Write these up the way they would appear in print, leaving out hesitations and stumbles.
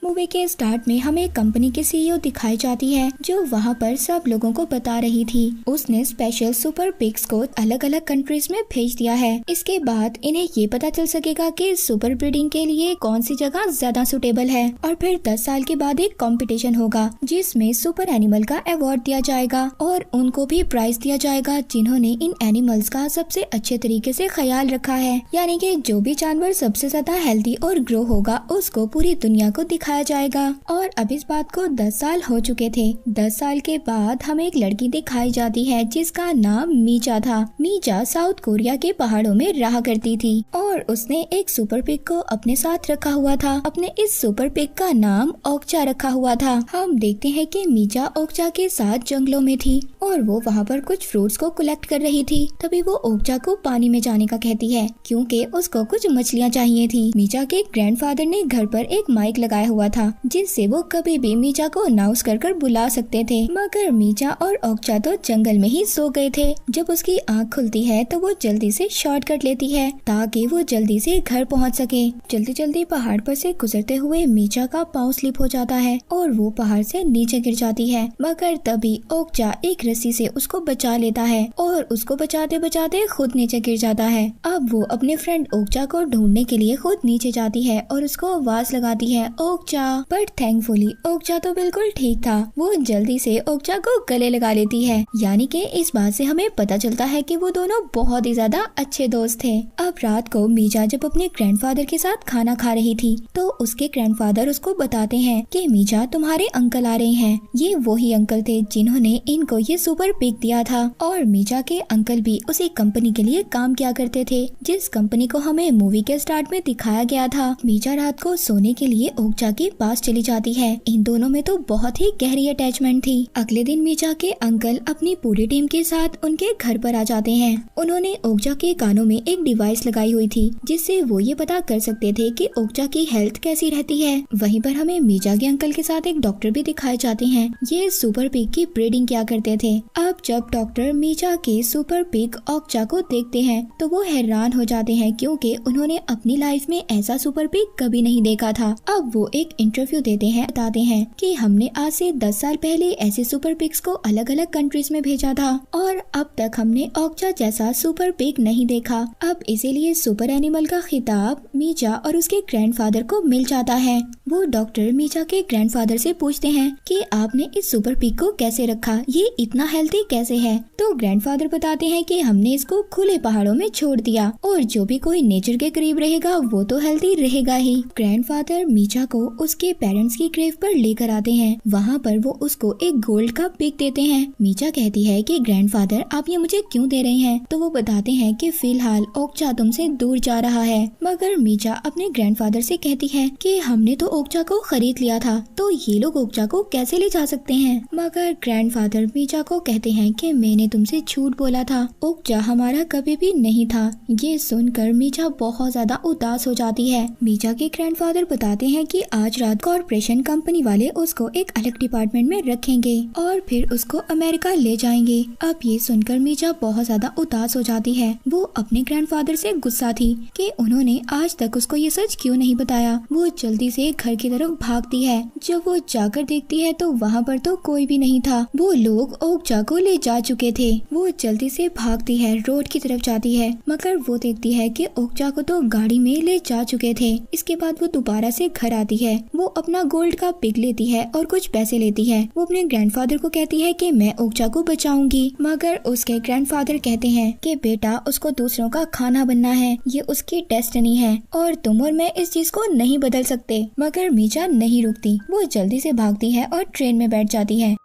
Movie के start में हमें कंपनी की सीईओ दिखाई जाती है जो वहाँ पर सब लोगों को बता रही थी। उसने स्पेशल सुपर पिग्स को अलग अलग कंट्रीज में भेज दिया है। इसके बाद इन्हें ये पता चल सकेगा कि सुपर ब्रीडिंग के लिए कौन सी जगह ज्यादा सुटेबल है और फिर 10 साल के बाद एक कंपटीशन होगा जिसमें सुपर एनिमल का अवार्ड दिया जाएगा और उनको भी प्राइज दिया जाएगा जिन्होंने इन एनिमल्स का सबसे अच्छे तरीके से ख्याल रखा है। यानी कि जो भी जानवर सबसे ज्यादा हेल्दी और ग्रो होगा उसको पूरी दुनिया को दिखाया जाएगा। और अब इस बात को 10 साल हो चुके थे। 10 साल के बाद हमें एक लड़की दिखाई जाती है जिसका नाम मीजा था। मीजा साउथ कोरिया के पहाड़ों में रहा करती थी और उसने एक सुपर पिग को अपने साथ रखा हुआ था। अपने इस सुपर पिग का नाम ओक्चा रखा हुआ था। हम देखते हैं कि मीजा ओक्चा के साथ जंगलों में थी और वो वहाँ पर कुछ फ्रूट्स को कलेक्ट कर रही थी। तभी वो ओक्चा को पानी में जाने का कहती है क्योंकि उसको कुछ मछलियाँ चाहिए थी। मीजा के ग्रैंडफादर ने घर पर एक माइक लगाया हुआ था जिससे वो कभी भी मीजा को अनाउंस कर बुला सकते थे। मगर मीजा और ओक्चा तो जंगल में ही सो गए थे। जब उसकी आँख खुलती है तो वो जल्दी से शॉर्टकट लेती है ताकि वो जल्दी से घर पहुंच सके। जल्दी जल्दी पहाड़ पर से गुजरते हुए मीजा का पाँव स्लिप हो जाता है और वो पहाड़ से नीचे गिर जाती है। मगर तभी ओक्चा एक रस्सी से उसको बचा लेता है और उसको बचाते बचाते खुद नीचे गिर जाता है। अब वो अपने फ्रेंड ओक्चा को ढूंढने के लिए खुद नीचे जाती है और उसको आवाज लगाती है ओक्चा। बट थैंकफुली ओक्चा तो बिल्कुल ठीक था। वो जल्दी से ओक्चा को गले लगा लेती है। यानी कि इस बात से हमें पता चलता है कि वो दोनों बहुत ही ज्यादा अच्छे दोस्त थे। अब रात को मीजा जब अपने ग्रैंडफादर के साथ खाना खा रही थी तो उसके ग्रैंडफादर उसको बताते हैं कि मीजा तुम्हारे अंकल आ रहे हैं। ये वही अंकल थे जिन्होंने इनको ये सुपर पिग दिया था और मीजा के अंकल भी उसी कंपनी के लिए काम किया करते थे जिस कंपनी को हमें मूवी के स्टार्ट में दिखाया गया था। मीजा रात को सोने के लिए ओक्चा के पास चली जाती है। इन दोनों में तो बहुत ही गहरी अटैचमेंट थी। अगले दिन मीजा के अंकल अपनी पूरी टीम के साथ उनके घर पर आ जाते हैं। उन्होंने ओक्चा के कानों में एक डिवाइस लगाई हुई थी जिससे वो ये पता कर सकते थे कि ओक्चा की हेल्थ कैसी रहती है। वहीं पर हमें मीजा के अंकल के साथ एक डॉक्टर भी दिखाए जाते हैं। ये सुपर पिग की ब्रीडिंग किया करते थे। अब जब डॉक्टर मीजा के सुपर पिग ओक्चा को देखते हैं तो वो हैरान हो जाते हैं क्योंकि उन्होंने अपनी लाइफ में ऐसा सुपर पिग कभी नहीं देखा था। अब वो एक इंटरव्यू देते हैं, बताते हैं कि हमने आज से 10 साल पहले ऐसे सुपर पिग्स को अलग अलग कंट्रीज में भेजा था और अब तक हमने ओक्चा जैसा सुपर पिग नहीं देखा। अब इसीलिए सुपर एनिमल का खिताब मीजा और उसके ग्रैंडफादर को मिल जाता है। वो डॉक्टर मीजा के ग्रैंडफादर से पूछते हैं कि आपने इस सुपर पिग को कैसे रखा, ये इतना हेल्थी कैसे है। तो ग्रैंडफादर बताते हैं कि हमने इसको खुले पहाड़ों में छोड़ दिया और जो भी कोई नेचर के करीब रहेगा वो तो हेल्थी रहेगा ही। ग्रैंडफादर मीजा को उसके पेरेंट्स की ग्रेव पर लेकर आते हैं। वहाँ पर वो उसको एक गोल्ड का पिग देते हैं। मीजा कहती है कि ग्रैंडफादर आप ये मुझे क्यों दे रहे हैं। तो वो बताते हैं कि फिलहाल ओक्चा तुमसे दूर जा रहा है। मगर मीजा अपने ग्रैंडफादर से कहती है कि हमने तो ओक्चा को खरीद लिया था तो ये लोग ओक्चा को कैसे ले जा सकते हैं। मगर ग्रैंडफादर मीजा को कहते हैं कि मैंने तुमसे झूठ बोला था, ओक्चा हमारा कभी भी नहीं था। ये सुनकर मीजा बहुत ज्यादा उदास हो जाती है। मीजा के ग्रैंडफादर बताते हैं कि आज रात कॉर्पोरेशन कंपनी वाले उसको एक अलग डिपार्टमेंट में रखेंगे और फिर उसको अमेरिका ले जाएंगे। अब ये सुनकर मीजा बहुत ज्यादा उदास हो जाती है। वो अपने ग्रैंडफादर से गुस्सा थी कि उन्होंने आज तक उसको ये सच क्यों नहीं बताया। वो जल्दी से घर की तरफ भागती है। जब वो जाकर देखती है तो वहाँ पर तो कोई भी नहीं था। वो लोग ओक्चा को ले जा चुके थे। वो जल्दी से भागती है, रोड की तरफ जाती है मगर वो देखती है कि ओक्चा को तो गाड़ी में ले जा चुके थे। इसके बाद वो दोबारा से घर आती है। वो अपना गोल्ड का पिग लेती है और कुछ पैसे लेती है। वो अपने ग्रैंडफादर को कहती है कि मैं ओक्चा को बचाऊंगी। मगर उसके ग्रैंडफादर कहते हैं कि बेटा उसको दूसरों का खाना बनना है, ये उसकी डेस्टिनी है और तुम और मैं इस चीज को नहीं बदल सकते। मगर मीजा नहीं रुकती। वो जल्दी से भागती है और ट्रेन में बैठ जाती है।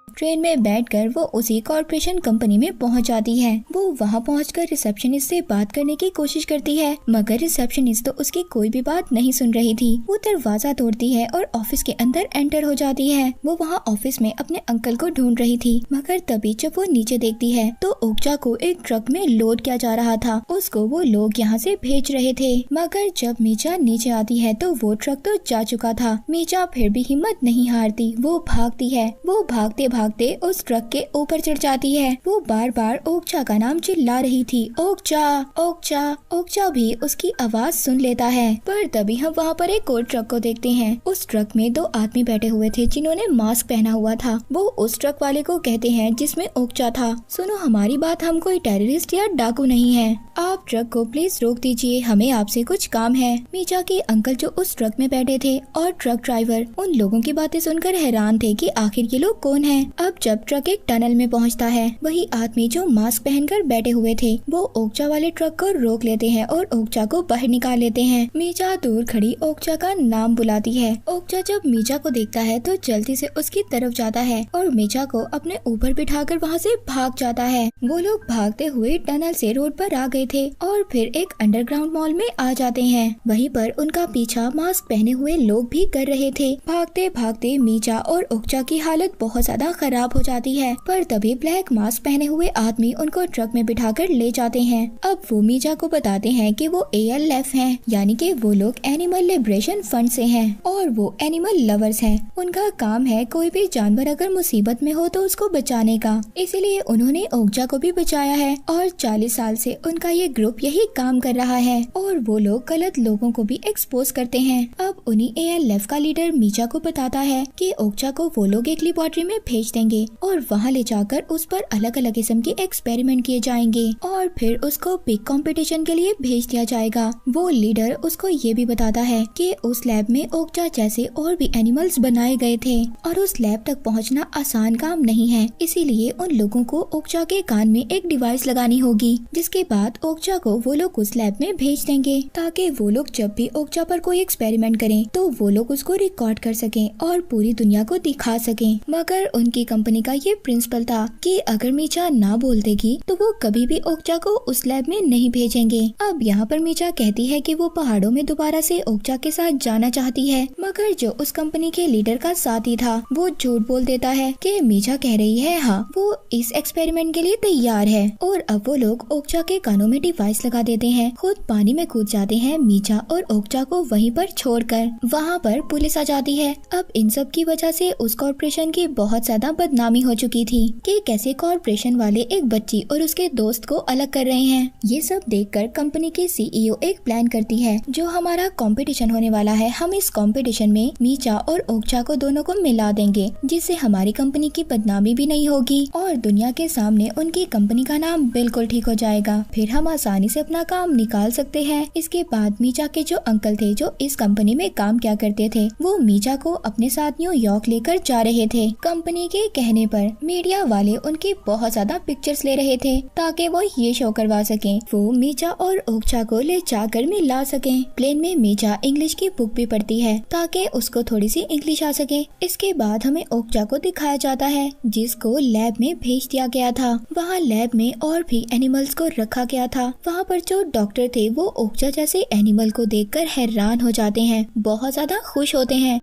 ट्रेन में बैठकर वो उसी कॉर्पोरेशन कंपनी में पहुंच जाती है। वो वहां पहुंचकर रिसेप्शनिस्ट से बात करने की कोशिश करती है मगर रिसेप्शनिस्ट तो उसकी कोई भी बात नहीं सुन रही थी। वो दरवाजा तोड़ती है और ऑफिस के अंदर एंटर हो जाती है। वो वहां ऑफिस में अपने अंकल को ढूंढ रही थी मगर तभी जब वो नीचे देखती है तो ओक्चा को एक ट्रक में लोड किया जा रहा था। उसको वो लोग यहाँ से भेज रहे थे। मगर जब मीजा नीचे आती है तो वो ट्रक तो जा चुका था। मीजा फिर भी हिम्मत नहीं हारती। वो भागती है। वो भागते भागते उस ट्रक के ऊपर चढ़ जाती है। वो बार बार ओक्चा का नाम चिल्ला रही थी, ओक्चा ओक्चा। ओक्चा भी उसकी आवाज सुन लेता है। पर तभी हम वहाँ पर एक और ट्रक को देखते हैं। उस ट्रक में 2 आदमी बैठे हुए थे जिन्होंने मास्क पहना हुआ था। वो उस ट्रक वाले को कहते हैं जिसमें ओक्चा था, सुनो हमारी बात, हम कोई टेररिस्ट या डाकू नहीं है, आप ट्रक को प्लीज रोक दीजिए, हमें आपसे कुछ काम है। मीचा के अंकल जो उस ट्रक में बैठे थे और ट्रक ड्राइवर उन लोगों की बातें सुनकर हैरान थे कि आखिर ये लोग कौन हैं। अब जब ट्रक एक टनल में पहुंचता है, वही आदमी जो मास्क पहनकर बैठे हुए थे वो ओक्चा वाले ट्रक को रोक लेते हैं और ओक्चा को बाहर निकाल लेते हैं। मीचा दूर खड़ी ओक्चा का नाम बुलाती है। ओक्चा जब मीचा को देखता है तो जल्दी से उसकी तरफ जाता है और मीचा को अपने ऊपर बिठाकर वहाँ से भाग जाता है। वो लोग भागते हुए टनल से रोड पर आ गए थे और फिर एक अंडरग्राउंड मॉल में आ जाते हैं। वहीं पर उनका पीछा मास्क पहने हुए लोग भी कर रहे थे। भागते भागते मीचा और ओक्चा की हालत बहुत ज्यादा खराब हो जाती है। पर तभी ब्लैक मास्क पहने हुए आदमी उनको ट्रक में बिठाकर ले जाते हैं। अब वो मीचा को बताते हैं कि वो ALF हैं, यानी कि वो लोग एनिमल लिबरेशन फंड से हैं और वो एनिमल लवर्स हैं। उनका काम है कोई भी जानवर अगर मुसीबत में हो तो उसको बचाने का, इसीलिए उन्होंने ओक्चा को भी बचाया है और 40 साल से उनका ये ग्रुप यही काम कर रहा है और वो लोग गलत लोगों को भी एक्सपोज करते हैं। अब उन्हीं ALF का लीडर मीचा को बताता है कि ओक्चा को वो लोग एक लेबोरेटरी में भेज देंगे और वहाँ ले जाकर उस पर अलग अलग किस्म के एक्सपेरिमेंट किए जाएंगे और फिर उसको बिग कंपटीशन के लिए भेज दिया जाएगा। वो लीडर उसको ये भी बताता है कि उस लैब में ओक्चा जैसे और भी एनिमल्स बनाए गए थे और उस लैब तक पहुंचना आसान काम नहीं है, इसीलिए उन लोगों को ओक्चा के कान में एक डिवाइस लगानी होगी, जिसके बाद ओक्चा को वो लोग उस लैब में भेज देंगे ताकि वो लोग जब भी ओक्चा पर कोई एक्सपेरिमेंट करें तो वो लोग उसको रिकॉर्ड कर सकें और पूरी दुनिया को दिखा सकें। मगर उनकी कंपनी का ये प्रिंसिपल था कि अगर मीचा ना बोल देगी तो वो कभी भी ओक्चा को उस लैब में नहीं भेजेंगे। अब यहाँ पर मीचा कहती है कि वो पहाड़ों में दोबारा से ओक्चा के साथ जाना चाहती है, मगर जो उस कंपनी के लीडर का साथी था वो झूठ बोल देता है कि मीचा कह रही है हाँ वो इस एक्सपेरिमेंट के लिए तैयार है। और अब वो लोग ओक्चा के कानों में डिवाइस लगा देते हैं, खुद पानी में कूद जाते हैं मीचा और ओक्चा को वहीं पर छोड़कर। वहाँ पर पुलिस आ जाती है। अब इन सब की वजह से उस कॉर्पोरेशन की बहुत ज्यादा बदनामी हो चुकी थी कि कैसे कॉर्पोरेशन वाले एक बच्ची और उसके दोस्त को अलग कर रहे हैं। ये सब देखकर कंपनी की CEO एक प्लान करती है, जो हमारा कंपटीशन होने वाला है हम इस कंपटीशन में मीचा और ओक्चा को दोनों को मिला देंगे, जिससे हमारी कंपनी की बदनामी भी नहीं होगी और दुनिया के सामने उनकी कंपनी का नाम बिल्कुल ठीक हो जाएगा। फिर हम आसानी से अपना काम निकाल सकते हैं। इसके बाद मीचा के जो अंकल थे जो इस कंपनी में काम क्या करते थे, वो मीचा को अपने साथ न्यूयॉर्क लेकर जा रहे थे। कंपनी के कहने पर मीडिया वाले उनकी बहुत ज्यादा पिक्चर्स ले रहे थे ताकि वो ये शो करवा सकें वो मीचा और ओक्चा को ले जाकर मिला सकें। प्लेन में मीचा इंग्लिश की बुक भी पढ़ती है ताकि उसको थोड़ी सी इंग्लिश आ सके। इसके बाद हमें ओक्चा को दिखाया जाता है जिसको लैब में भेज दिया गया था। वहाँ लैब में और भी एनिमल्स को रखा गया था। वहाँ पर जो डॉक्टर थे वो ओक्चा जैसे एनिमल को देखकर हैरान हो जाते हैं, बहुत ज्यादा खुश होते हैं।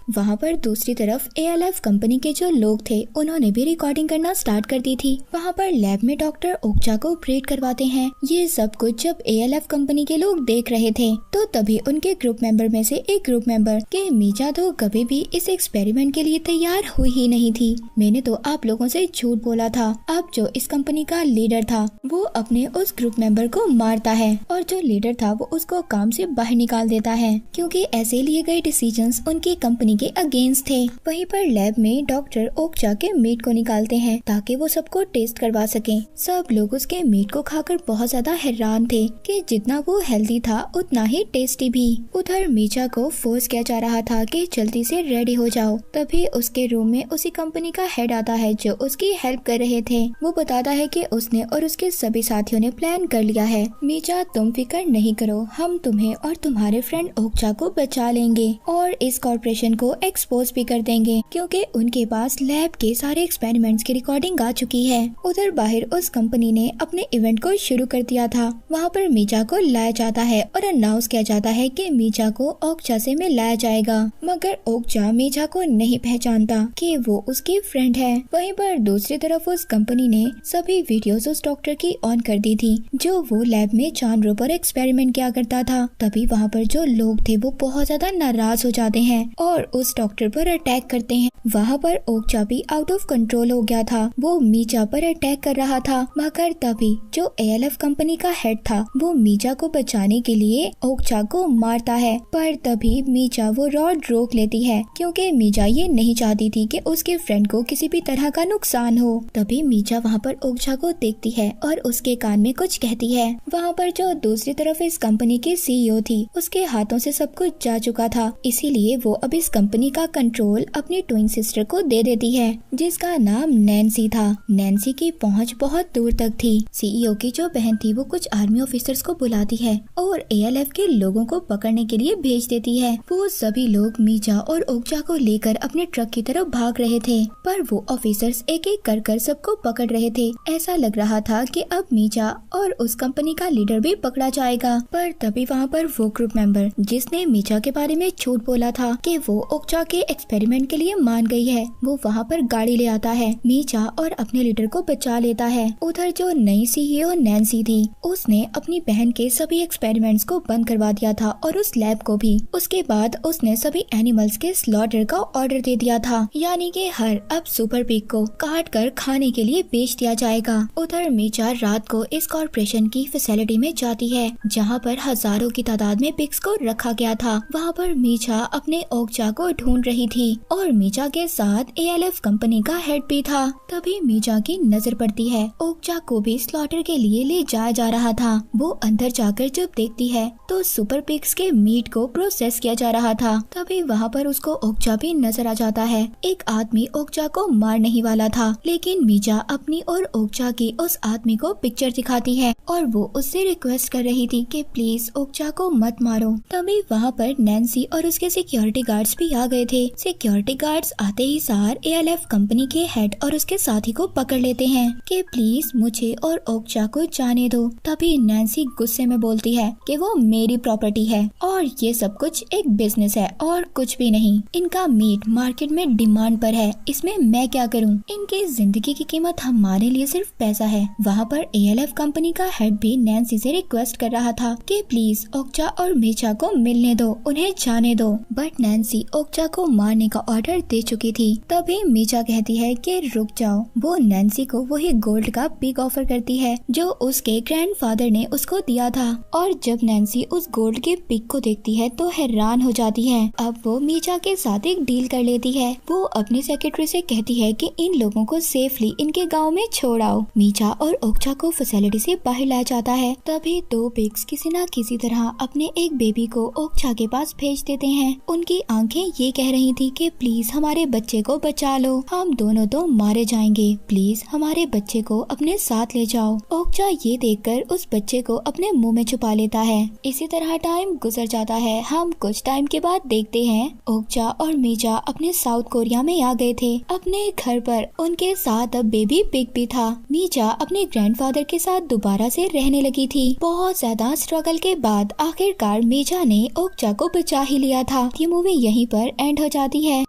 वहाँ पर दूसरी तरफ ALF कंपनी के जो लोग थे उन्होंने भी रिकॉर्डिंग करना स्टार्ट कर दी थी। वहाँ पर लैब में डॉक्टर ओक्चा को ऑपरेट करवाते हैं। ये सब कुछ जब ALF कंपनी के लोग देख रहे थे तो तभी उनके ग्रुप मेंबर में से एक ग्रुप मेंबर के मीचा तो कभी भी इस एक्सपेरिमेंट के लिए तैयार हुई ही नहीं थी, मैंने तो आप लोगों से झूठ बोला था। अब जो इस कंपनी का लीडर था वो अपने उस ग्रुप मेंबर को मारता है और जो लीडर था वो उसको काम से बाहर निकाल देता है क्योंकि ऐसे लिए गए डिसीजंस उनकी कंपनी के अगेंस्ट थे। वहीं पर लैब में डॉक्टर ओक्चा के मीट को निकालते हैं ताकि वो सबको टेस्ट करवा सकें। सब लोग उसके मीट को खाकर बहुत ज्यादा हैरान थे कि जितना वो हेल्दी था उतना ही टेस्टी भी। उधर मीचा को फोर्स किया जा रहा था कि जल्दी से रेडी हो जाओ। तभी उसके रूम में उसी कंपनी का हेड आता है जो उसकी हेल्प कर रहे थे। वो बताता है कि उसने और उसके सभी साथियों ने प्लान कर लिया है। मीचा तुम फिक्र नहीं करो, हम तुम्हें और तुम्हारे फ्रेंड ओक्चा को बचा लेंगे और इस कॉर्पोरेशन को एक्सपोज भी कर देंगे क्योंकि उनके पास लैब के सारे एक्सपेरिमेंट्स की रिकॉर्डिंग आ चुकी है। उधर बाहर उस कंपनी ने अपने इवेंट को शुरू कर दिया था। वहाँ पर मीचा को लाया जाता है और अनाउंस किया जाता है कि मीचा को ओक्चा से मिलाया जाएगा, मगर ओक्चा मीचा को नहीं पहचानता कि वो उसकी फ्रेंड है। वहीं पर दूसरी तरफ उस कंपनी ने सभी वीडियोस उस डॉक्टर की ऑन कर दी थी जो वो लैब में जानवरों पर एक्सपेरिमेंट किया करता था। तभी वहाँ पर जो लोग थे वो बहुत ज्यादा नाराज हो जाते हैं और उस डॉक्टर पर अटैक करते हैं। वहाँ पर ओकचा भी आउट ऑफ कंट्रोल हो गया था। वो मीचा पर अटैक कर रहा था, मगर तभी जो ALF कंपनी का हेड था वो मीचा को बचाने के लिए ओकचा को मारता है। पर तभी मीचा वो रॉड रोक लेती है, क्योंकि मीचा ये नहीं चाहती थी कि उसके फ्रेंड को किसी भी तरह का नुकसान हो। तभी मीचा वहाँ पर ओकचा को देखती है और उसके कान में कुछ कहती है। वहाँ पर जो दूसरी तरफ इस कंपनी की CEO थी, उसके हाथों से सब कुछ जा चुका था, इसीलिए वो अब इस कंपनी का कंट्रोल अपनी ट्विन सिस्टर को दे देती है, जिसका नाम नैन्सी था। नैन्सी की पहुंच बहुत दूर तक थी। CEO की जो बहन थी वो कुछ आर्मी ऑफिसर्स को बुलाती है और ALF के लोगों को पकड़ने के लिए भेज देती है। वो सभी लोग मीचा और ओकचा को लेकर अपने ट्रक की तरफ भाग रहे थे, पर वो ऑफिसर्स एक एक कर सबको पकड़ रहे थे। ऐसा लग रहा था कि अब मीचा और उस कंपनी का लीडर भी पकड़ा जाएगा। पर तभी वहाँ पर वो ग्रुप मेंबर जिसने मीचा के बारे में झूठ बोला था कि वो ओकचा के एक्सपेरिमेंट के लिए मान गई है, वो वहाँ पर गाड़ी ले आता है। मीचा और अपने लीडर को बचा लेता है। उधर जो नई CEO नैन्सी थी, उसने अपनी बहन के सभी एक्सपेरिमेंट्स को बंद करवा दिया था और उस लैब को भी। उसके बाद उसने सभी एनिमल्स के स्लॉटर का ऑर्डर दे दिया था, यानी कि हर अब सुपर पिग को काट कर खाने के लिए बेच दिया जाएगा। उधर मीचा रात को इस कॉर्पोरेशन की फैसिलिटी में जाती है, जहाँ पर हजारों की तादाद में पिग्स को रखा गया था। वहाँ पर मीचा अपने ओकचा को ढूंढ रही थी और मीचा के साथ ALF कंपनी का हेड भी था। तभी मीचा की नजर पड़ती है। ओकचा को भी स्लॉटर के लिए ले जाया जा रहा था। वो अंदर जाकर जब देखती है तो सुपर पिग्स के मीट को प्रोसेस किया जा रहा था। तभी वहाँ पर उसको ओकचा भी नजर आ जाता है। एक आदमी ओकचा को मार नहीं वाला था, लेकिन मीचा अपनी और ओकचा की उस आदमी को पिक्चर दिखाती है और वो उससे रिक्वेस्ट कर रही थी कि प्लीज ओकचा को मत मारो। तभी वहाँ पर नैन्सी और उसके सिक्योरिटी गार्ड्स भी आ गए थे। सिक्योरिटी गार्ड्स आते ही सार ALF कंपनी के हेड और उसके साथी को पकड़ लेते हैं कि प्लीज मुझे और ओकचा को जाने दो। तभी नैन्सी गुस्से में बोलती है कि वो मेरी प्रॉपर्टी है और ये सब कुछ एक बिजनेस है और कुछ भी नहीं। इनका मीट मार्केट में डिमांड पर है, इसमें मैं क्या करूं? इनकी जिंदगी की कीमत हमारे लिए सिर्फ पैसा है। वहाँ पर ALF कंपनी का हेड भी नैन्सी से रिक्वेस्ट कर रहा था कि प्लीज ओकचा और मीचा को मिलने दो, उन्हें जाने दो। बट नैन्सी ओकचा को मारने का ऑर्डर दे चुकी थी। तभी मीचा कहती है कि रुक जाओ। वो नैन्सी को वही गोल्ड का पिग ऑफर करती है जो उसके ग्रैंडफादर ने उसको दिया था। और जब नैन्सी उस गोल्ड के पिग को देखती है तो हैरान हो जाती है। अब वो मीचा के साथ एक डील कर लेती है। वो अपनी सेक्रेटरी से कहती है कि इन लोगों को सेफली इनके गांव में छोड़ आओ। मीचा और ओकचा को फैसिलिटी से बाहर लाया जाता है। तभी दो पिग्स किसी न किसी तरह अपने एक बेबी को ओकचा के पास भेज देते हैं। उनकी आंखें ये कह रही थी कि प्लीज हमारे बच्चे को बचा लो, हम दोनों तो मारे जाएंगे, प्लीज हमारे बच्चे को अपने साथ ले जाओ। ओकचा ये देखकर उस बच्चे को अपने मुंह में छुपा लेता है। इसी तरह टाइम गुजर जाता है। हम कुछ टाइम के बाद देखते हैं ओकचा और मीचा अपने साउथ कोरिया में आ गए थे अपने घर पर। उनके साथ अब बेबी पिग भी था। मीचा अपने ग्रैंडफादर के साथ दोबारा से रहने लगी थी। बहुत ज्यादा स्ट्रगल के बाद आखिरकार मीचा ने ओकचा को बचा ही लिया था। ये मूवी यहीं पर एंड हो जाती है।